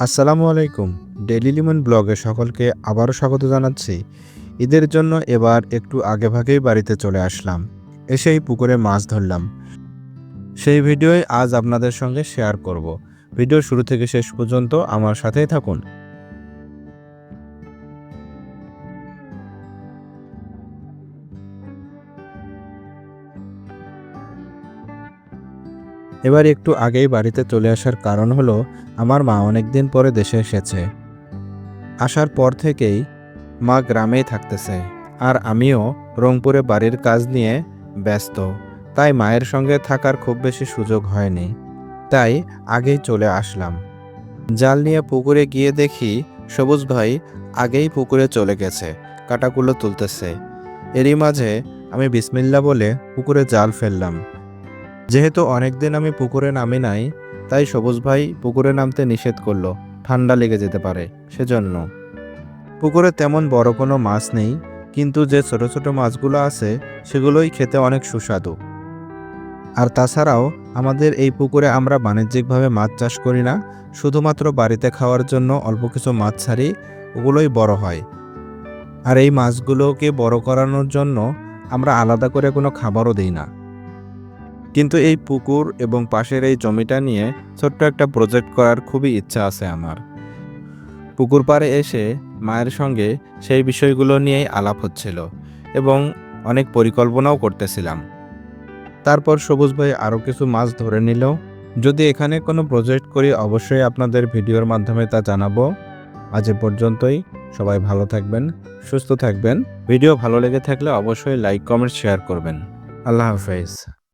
আসসালামু আলাইকুম। ডেইলি লিমন ব্লগে সকলকে আবারও স্বাগত জানাচ্ছি। ঈদের জন্য এবার একটু আগেভাগেই বাড়িতে চলে আসলাম। এসেই পুকুরে মাছ ধরলাম। সেই ভিডিওই আজ আপনাদের সঙ্গে শেয়ার করব। ভিডিও শুরু থেকে শেষ পর্যন্ত আমার সাথেই থাকুন। এবার একটু আগেই বাড়িতে চলে আসার কারণ হলো আমার মা অনেকদিন পরে দেশে এসেছে। আসার পর থেকেই মা গ্রামেই থাকতেছে, আর আমিও রংপুরে বাড়ির কাজ নিয়ে ব্যস্ত। তাই মায়ের সঙ্গে থাকার খুব বেশি সুযোগ হয়নি। তাই আগেই চলে আসলাম। জাল নিয়ে পুকুরে গিয়ে দেখি সবুজ ভাই আগেই পুকুরে চলে গেছে, কাঁটাগুলো তুলতেছে। এরই মাঝে আমি বিসমিল্লা বলে পুকুরে জাল ফেললাম। যেহেতু অনেকদিন আমি পুকুরে নামি নাই, তাই সবুজ ভাই পুকুরে নামতে নিষেধ করলো, ঠান্ডা লেগে যেতে পারে সেজন্য। পুকুরে তেমন বড় কোনো মাছ নেই, কিন্তু যে ছোট ছোট মাছগুলো আছে সেগুলোই খেতে অনেক সুস্বাদু। আর তাছাড়াও আমাদের এই পুকুরে আমরা বাণিজ্যিকভাবে মাছ চাষ করি না, শুধুমাত্র বাড়িতে খাওয়ার জন্য অল্প কিছু মাছ ছাড়ি, ওগুলোই বড় হয়। আর এই মাছগুলোকে বড় করানোর জন্য আমরা আলাদা করে কোনো খাবারও দিই না। কিন্তু এই পুকুর এবং পাশের এই জমিটা নিয়ে ছোট্ট একটা প্রজেক্ট করার খুবই ইচ্ছা আছে আমার। পুকুর পাড়ে এসে মায়ের সঙ্গে সেই বিষয়গুলো নিয়েই আলাপ হচ্ছিল এবং অনেক পরিকল্পনাও করতেছিলাম। তারপর সবুজ ভাই আরও কিছু মাছ ধরে নিল। যদি এখানে কোনো প্রজেক্ট করি অবশ্যই আপনাদের ভিডিওর মাধ্যমে তা জানাবো। আজ এ পর্যন্তই। সবাই ভালো থাকবেন, সুস্থ থাকবেন। ভিডিও ভালো লেগে থাকলে অবশ্যই লাইক, কমেন্ট, শেয়ার করবেন। আল্লাহ হাফেজ।